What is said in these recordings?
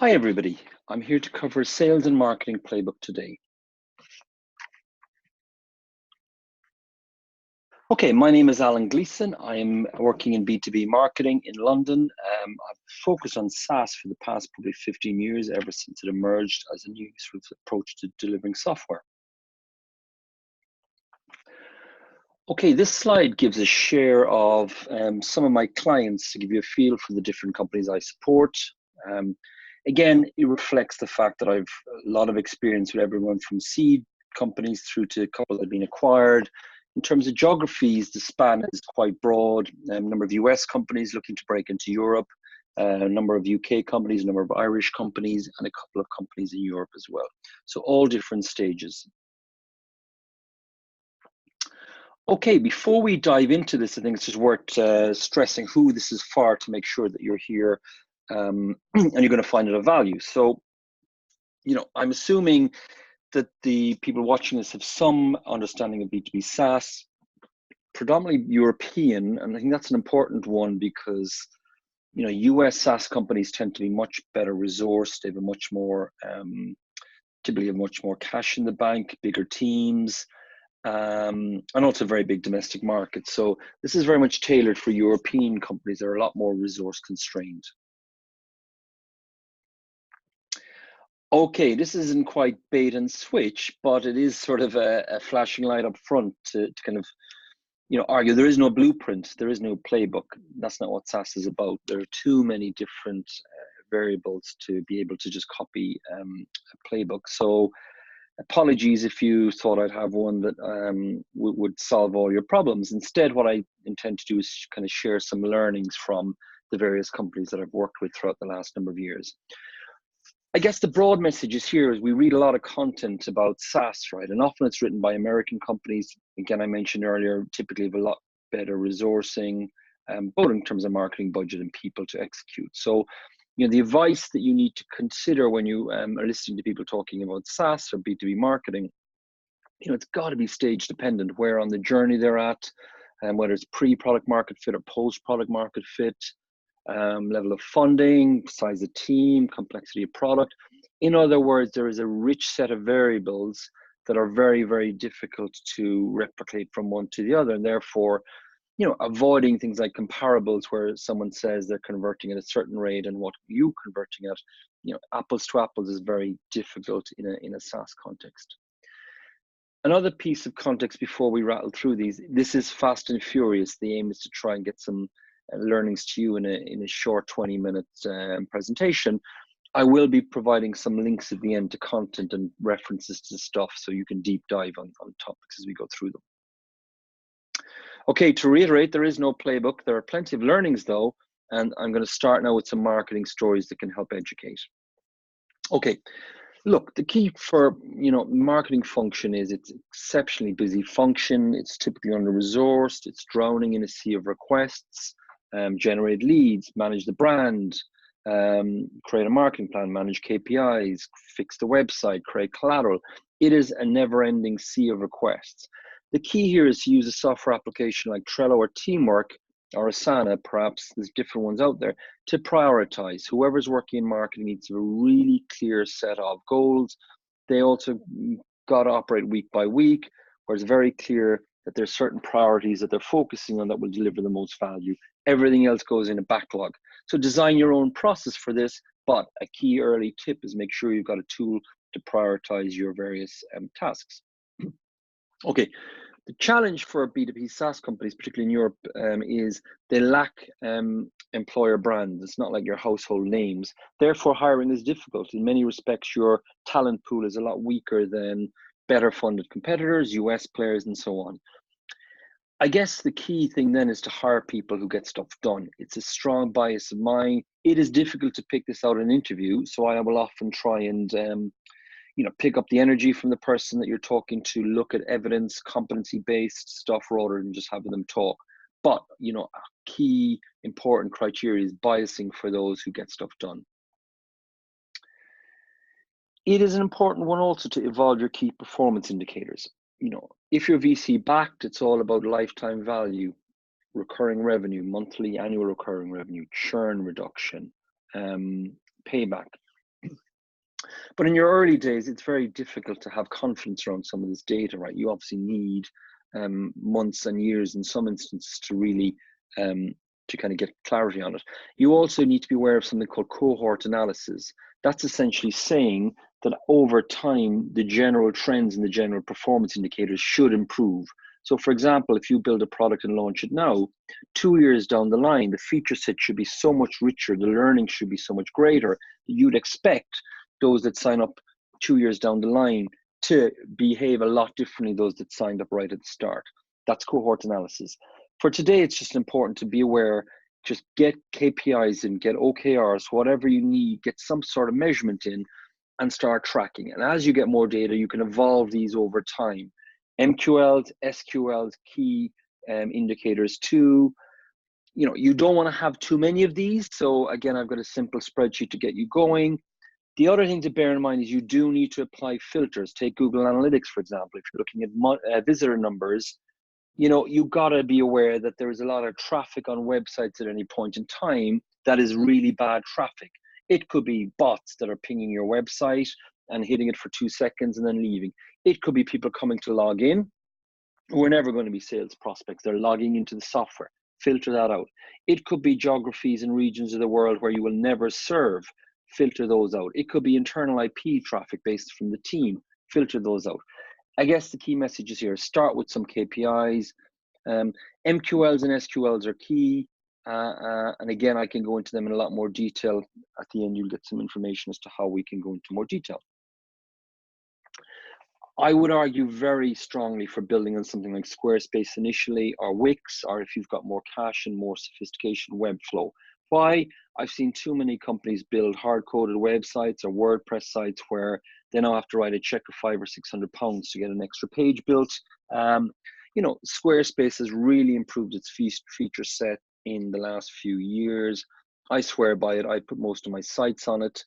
Hi everybody, I'm here to cover Sales and Marketing Playbook today. Okay, my name is Alan Gleeson. I'm working in B2B marketing in London. I've focused on SaaS for the past probably 15 years, ever since it emerged as a new sort of approach to delivering software. Okay, this slide gives a share of some of my clients to give you a feel for the different companies I support. Again, it reflects the fact that I've a lot of experience with everyone from seed companies through to a couple that have been acquired. In terms of geographies, the span is quite broad. A number of US companies looking to break into Europe, a number of UK companies, a number of Irish companies, and a couple of companies in Europe as well. So all different stages. Okay, before we dive into this, I think it's just worth stressing who this is for to make sure that you're here and you're going to find it of value. So, I'm assuming that the people watching this have some understanding of B2B SaaS, predominantly European, and I think that's an important one because US SaaS companies tend to be much better resourced. They have a much more typically have much more cash in the bank, bigger teams, and also very big domestic markets. So this is very much tailored for European companies that are a lot more resource constrained. Okay, this isn't quite bait and switch, but it is sort of a flashing light up front to kind of argue there is no blueprint, there is no playbook. That's not what SaaS is about. There are too many different variables to be able to just copy a playbook. So apologies if you thought I'd have one that would solve all your problems. Instead, what I intend to do is kind of share some learnings from the various companies that I've worked with throughout the last number of years. I guess the broad message is here is we read a lot of content about SaaS, right? And often it's written by American companies. Again, I mentioned earlier, typically have a lot better resourcing, both in terms of marketing budget and people to execute. So, the advice that you need to consider when you are listening to people talking about SaaS or B2B marketing, it's got to be stage dependent, where on the journey they're at, and whether it's pre-product market fit or post-product market fit, level of funding, size of team, complexity of product. In other words, there is a rich set of variables that are very, very difficult to replicate from one to the other. And therefore, avoiding things like comparables where someone says they're converting at a certain rate and what you converting at, apples to apples is very difficult in a SaaS context. Another piece of context before we rattle through these, this is fast and furious. The aim is to try and get some learnings to you in a short 20-minute presentation. I will be providing some links at the end to content and references to stuff so you can deep dive on topics as we go through them. Okay, to reiterate, there is no playbook. There are plenty of learnings though, and I'm going to start now with some marketing stories that can help educate. Okay, look, the key for marketing function is it's exceptionally busy function. It's typically under-resourced. It's drowning in a sea of requests. Generate leads, manage the brand, create a marketing plan, manage KPIs, fix the website, create collateral. It is a never-ending sea of requests. The key here is to use a software application like Trello or Teamwork or Asana, perhaps there's different ones out there, to prioritize. Whoever's working in marketing needs a really clear set of goals. They also got to operate week by week, where it's very clear that there's certain priorities that they're focusing on that will deliver the most value. Everything else goes in a backlog. So design your own process for this, but a key early tip is make sure you've got a tool to prioritize your various tasks. Okay, the challenge for B2B SaaS companies, particularly in Europe, is they lack employer brands. It's not like your household names. Therefore, hiring is difficult. In many respects, your talent pool is a lot weaker than better funded competitors, US players, and so on. I guess the key thing then is to hire people who get stuff done. It's a strong bias of mine. It is difficult to pick this out in an interview, so I will often try and pick up the energy from the person that you're talking to, look at evidence, competency-based stuff rather than just having them talk. But, a key important criteria is biasing for those who get stuff done. It is an important one also to evolve your key performance indicators. If you're VC backed, it's all about lifetime value, recurring revenue, monthly, annual recurring revenue, churn reduction, payback. But in your early days, it's very difficult to have confidence around some of this data, right? You obviously need months and years in some instances to really to kind of get clarity on it. You also need to be aware of something called cohort analysis. That's essentially saying that over time, the general trends and the general performance indicators should improve. So for example, if you build a product and launch it now, 2 years down the line, the feature set should be so much richer, the learning should be so much greater. You'd expect those that sign up 2 years down the line to behave a lot differently those that signed up right at the start. That's cohort analysis. For today, it's just important to be aware, just get KPIs in, get OKRs, whatever you need, get some sort of measurement in and start tracking. And as you get more data, you can evolve these over time. MQLs, SQLs, key indicators too. You don't want to have too many of these. So again, I've got a simple spreadsheet to get you going. The other thing to bear in mind is you do need to apply filters. Take Google Analytics, for example. If you're looking at visitor numbers, you've got to be aware that there is a lot of traffic on websites at any point in time that is really bad traffic. It could be bots that are pinging your website and hitting it for 2 seconds and then leaving. It could be people coming to log in who are never going to be sales prospects. They're logging into the software. Filter that out. It could be geographies and regions of the world where you will never serve. Filter those out. It could be internal IP traffic based from the team. Filter those out. I guess the key messages here, start with some KPIs. MQLs and SQLs are key. And again, I can go into them in a lot more detail. At the end, you'll get some information as to how we can go into more detail. I would argue very strongly for building on something like Squarespace initially, or Wix, or if you've got more cash and more sophistication, Webflow. Why? I've seen too many companies build hard-coded websites or WordPress sites where they now have to write a check of £500 or £600 to get an extra page built. Squarespace has really improved its feature set in the last few years. I swear by it. I put most of my sites on it.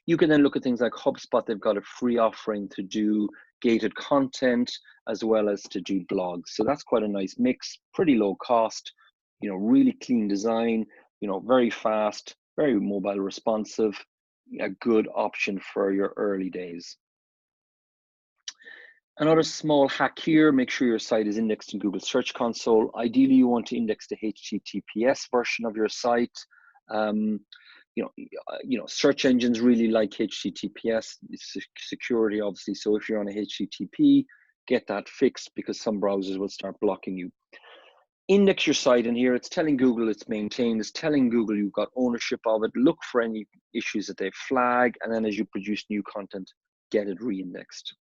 You can then look at things like HubSpot. They've got a free offering to do gated content as well as to do blogs. So that's quite a nice mix, pretty low cost, really clean design, very fast, very mobile responsive, a good option for your early days. Another small hack here, make sure your site is indexed in Google Search Console. Ideally, you want to index the HTTPS version of your site. Search engines really like HTTPS, it's security obviously. So if you're on a HTTP, get that fixed because some browsers will start blocking you. Index your site, and here it's telling Google it's maintained, it's telling Google you've got ownership of it. Look for any issues that they flag, and then as you produce new content, get it re-indexed.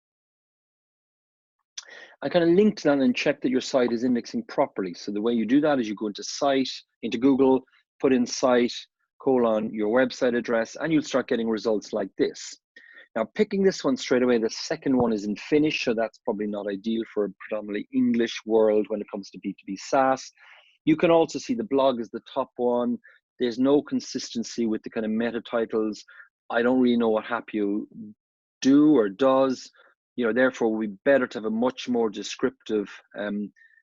I kind of linked that and check that your site is indexing properly. So the way you do that is you go into Google, put in site, your website address, and you'll start getting results like this. Now, picking this one straight away, the second one is in Finnish, so that's probably not ideal for a predominantly English world when it comes to B2B SaaS. You can also see the blog is the top one. There's no consistency with the kind of meta titles. I don't really know what Hapio do or does. Therefore, it would be better to have a much more descriptive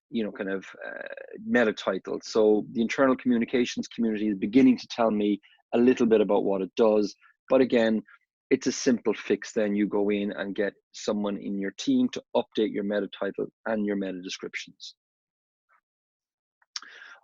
meta title. So the internal communications community is beginning to tell me a little bit about what it does. But again, it's a simple fix. Then you go in and get someone in your team to update your meta title and your meta descriptions.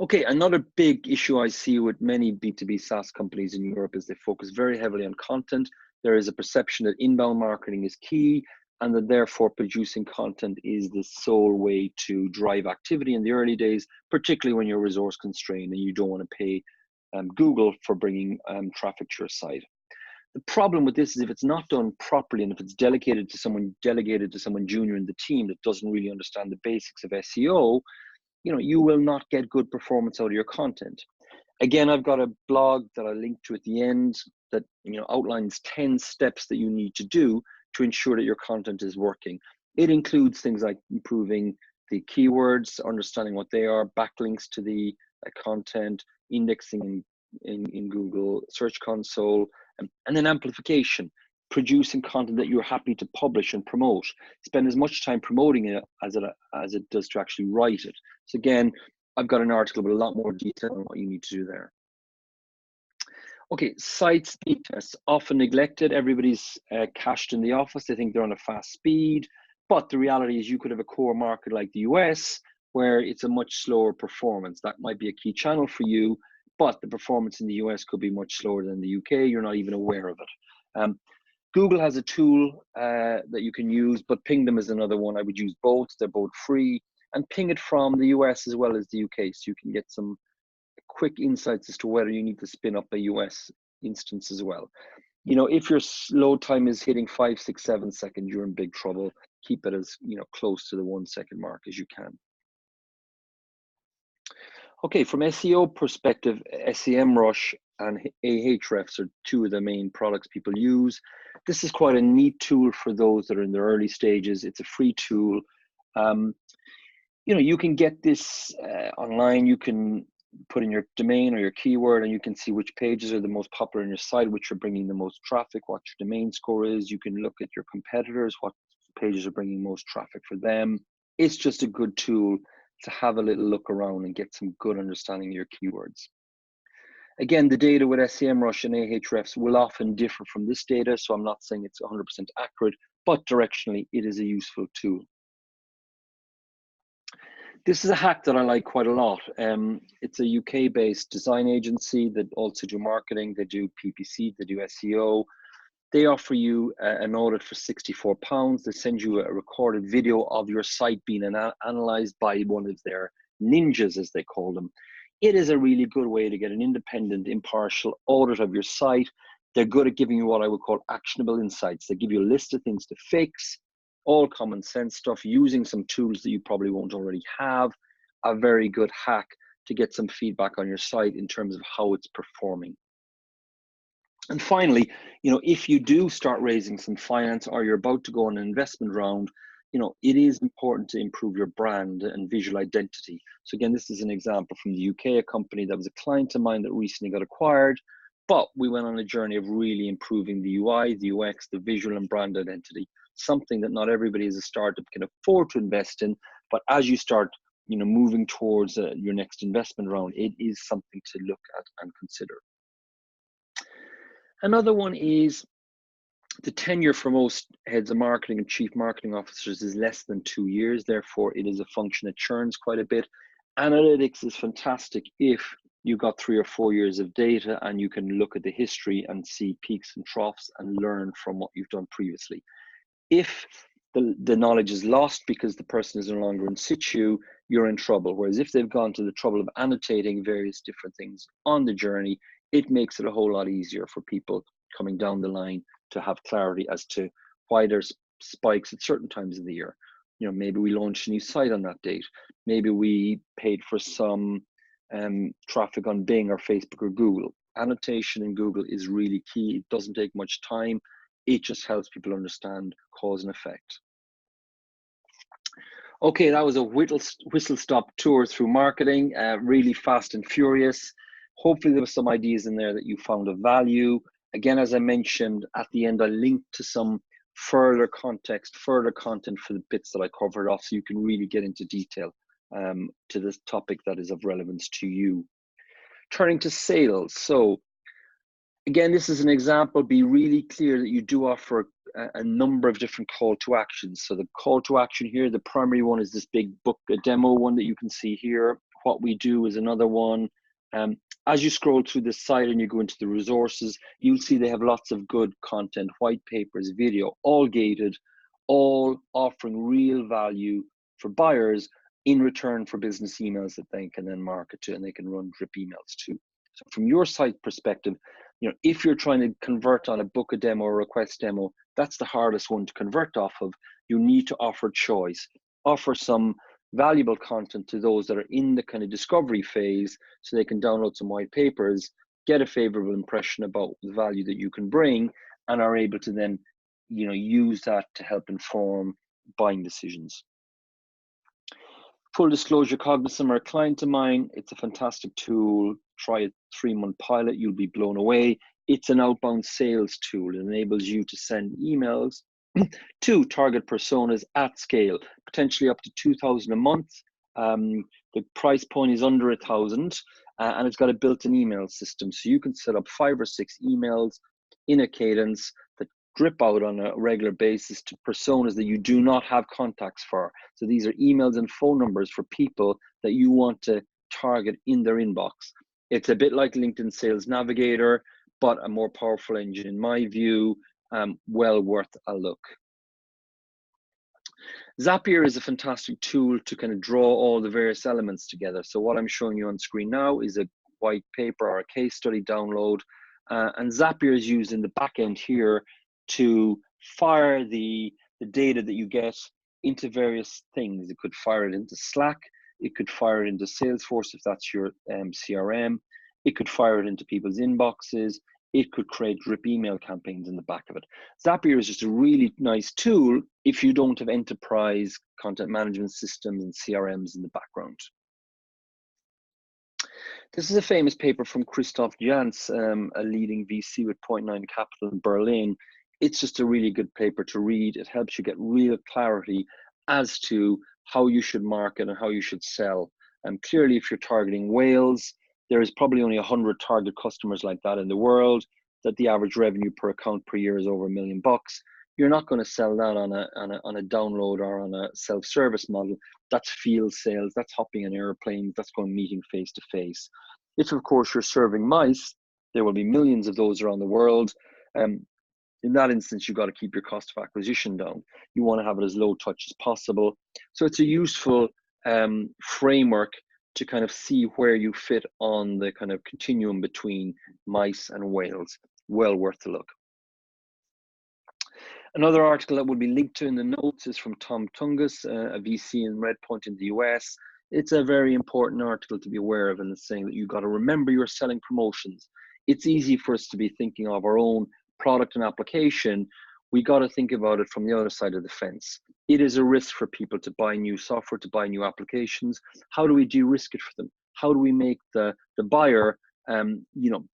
Okay, another big issue I see with many B2B SaaS companies in Europe is they focus very heavily on content. There is a perception that inbound marketing is key, and that therefore producing content is the sole way to drive activity in the early days, particularly when you're resource constrained and you don't want to pay Google for bringing traffic to your site. The problem with this is if it's not done properly and if it's delegated to someone junior in the team that doesn't really understand the basics of SEO, you will not get good performance out of your content. Again, I've got a blog that I link to at the end that outlines 10 steps that you need to do to ensure that your content is working. It includes things like improving the keywords, understanding what they are, backlinks to the content, indexing in Google Search Console, and then amplification, producing content that you're happy to publish and promote. Spend as much time promoting it as it does to actually write it. So again, I've got an article with a lot more detail on what you need to do there. Okay, site speed tests, often neglected. Everybody's cached in the office. They think they're on a fast speed. But the reality is you could have a core market like the US where it's a much slower performance. That might be a key channel for you, but the performance in the US could be much slower than the UK. You're not even aware of it. Google has a tool that you can use, but Ping them is another one. I would use both. They're both free. And ping it from the US as well as the UK, so you can get some quick insights as to whether you need to spin up a US instance as well. You know, if your load time is hitting 5, 6, 7 seconds, you're in big trouble. Keep it as, you know, close to the 1 second mark as you can. Okay, from SEO perspective, SEMrush and Ahrefs are two of the main products people use. This is quite a neat tool for those that are in the early stages. It's a free tool. You know, you can get this online. You can put in your domain or your keyword and you can see which pages are the most popular on your site, which are bringing the most traffic, what your domain score is. You can look at your competitors, what pages are bringing most traffic for them. It's just a good tool to have a little look around and get some good understanding of your keywords. Again, the data with SEMrush and Ahrefs will often differ from this data, so I'm not saying it's 100% accurate, but directionally it is a useful tool. This is a hack that I like quite a lot. It's a UK-based design agency that also do marketing. They do PPC, they do SEO. They offer you an audit for £64. They send you a recorded video of your site being analyzed by one of their ninjas, as they call them. It is a really good way to get an independent, impartial audit of your site. They're good at giving you what I would call actionable insights. They give you a list of things to fix, all common sense stuff, using some tools that you probably won't already have. A very good hack to get some feedback on your site in terms of how it's performing. And finally, you know, if you do start raising some finance or you're about to go on an investment round, you know, it is important to improve your brand and visual identity. So again, this is an example from the UK, a company that was a client of mine that recently got acquired, but we went on a journey of really improving the UI, the UX, the visual and brand identity, something that not everybody as a startup can afford to invest in. But as you start, you know, moving towards your next investment round, it is something to look at and consider. Another one is the tenure for most heads of marketing and chief marketing officers is less than 2 years. Therefore, it is a function that churns quite a bit. Analytics is fantastic if you got 3 or 4 years of data and you can look at the history and see peaks and troughs and learn from what you've done previously. If the knowledge is lost because the person is no longer in situ, you're in trouble. Whereas if they've gone to the trouble of annotating various different things on the journey, it makes it a whole lot easier for people coming down the line to have clarity as to why there's spikes at certain times of the year. You know, maybe we launched a new site on that date. Maybe we paid for some traffic on Bing or Facebook or Google. Annotation in Google is really key. It doesn't take much time. It just helps people understand cause and effect. Okay, that was a whistle-stop tour through marketing, really fast and furious. Hopefully there were some ideas in there that you found of value. Again, as I mentioned at the end, I linked to some further context, further content for the bits that I covered off, so you can really get into detail to this topic that is of relevance to you. Turning to sales. So again, this is an example. Be really clear that you do offer a number of different call to actions. So the call to action here, the primary one is this big book, a demo one that you can see here. What we do is another one. As you scroll through the site and you go into the resources, you'll see they have lots of good content, white papers, video, all gated, all offering real value for buyers in return for business emails that they can then market to and they can run drip emails to. So from your site perspective, you know, if you're trying to convert on a book a demo or request demo, that's the hardest one to convert off of. You need to offer choice, offer some valuable content to those that are in the kind of discovery phase so they can download some white papers, get a favorable impression about the value that you can bring, and are able to then, you know, use that to help inform buying decisions. Full disclosure, Cognizant are a client of mine. It's a fantastic tool. Try a 3-month pilot, you'll be blown away. It's an outbound sales tool. It enables you to send emails to target personas at scale, potentially up to 2,000 a month. The price point is under 1,000, and it's got a built-in email system. So you can set up 5 or 6 emails in a cadence that drip out on a regular basis to personas that you do not have contacts for. So these are emails and phone numbers for people that you want to target in their inbox. It's a bit like LinkedIn Sales Navigator, but a more powerful engine in my view, well worth a look. Zapier is a fantastic tool to kind of draw all the various elements together. So what I'm showing you on screen now is a white paper or a case study download, and Zapier is used in the back end here to fire the data that you get into various things. It could fire it into Slack, it could fire it into Salesforce if that's your CRM, it could fire it into people's inboxes, it could create drip email campaigns in the back of it. Zapier is just a really nice tool if you don't have enterprise content management systems and CRMs in the background. This is a famous paper from Christoph Jantz, a leading VC with Point 9 Capital in Berlin. It's just a really good paper to read. It helps you get real clarity as to how you should market and how you should sell. And clearly, if you're targeting whales, there is probably only 100 target customers like that in the world, that the average revenue per account per year is over $1 million. You're not going to sell that on a download or on a self-service model. That's field sales, that's hopping on airplanes, that's going meeting face to face. If of course you're serving mice, there will be millions of those around the world. In that instance, you've got to keep your cost of acquisition down. You want to have it as low touch as possible. So it's a useful framework to kind of see where you fit on the kind of continuum between mice and whales. Well worth a look. Another article that would be linked to in the notes is from Tom Tungus, a VC in Redpoint in the US. It's a very important article to be aware of, and it's saying that you've got to remember you're selling promotions. It's easy for us to be thinking of our own product and application. We got to think about it from the other side of the fence. It is a risk for people to buy new software, to buy new applications. How do we de-risk it for them? How do we make the buyer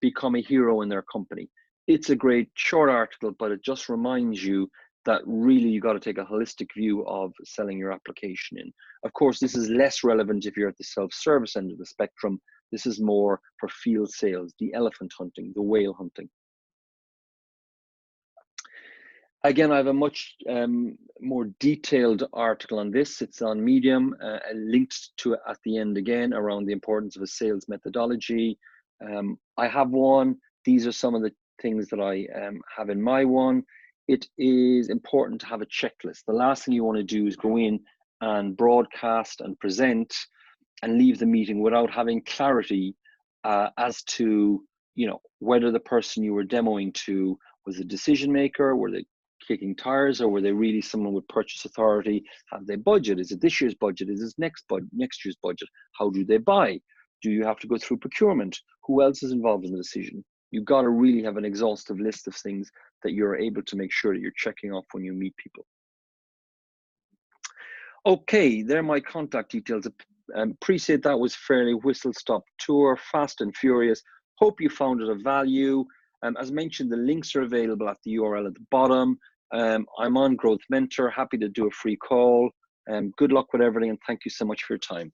become a hero in their company? It's a great short article, but it just reminds you that really you got to take a holistic view of selling your application in. Of course, this is less relevant if you're at the self-service end of the spectrum. This is more for field sales, the elephant hunting, the whale hunting. Again, I have a much more detailed article on this. It's on Medium, linked to it at the end again around the importance of a sales methodology. I have one. These are some of the things that I have in my one. It is important to have a checklist. The last thing you want to do is go in and broadcast and present and leave the meeting without having clarity as to whether the person you were demoing to was a decision maker, were they kicking tires, or were they really someone with purchase authority? Have they budget? Is it this year's budget? Is it next year's budget? How do they buy? Do you have to go through procurement? Who else is involved in the decision? You've got to really have an exhaustive list of things that you're able to make sure that you're checking off when you meet people. Okay, there are my contact details. Appreciate that was fairly whistle-stop tour, fast and furious. Hope you found it of value. As mentioned, the links are available at the URL at the bottom. I'm on Growth Mentor, happy to do a free call. Good luck with everything, and thank you so much for your time.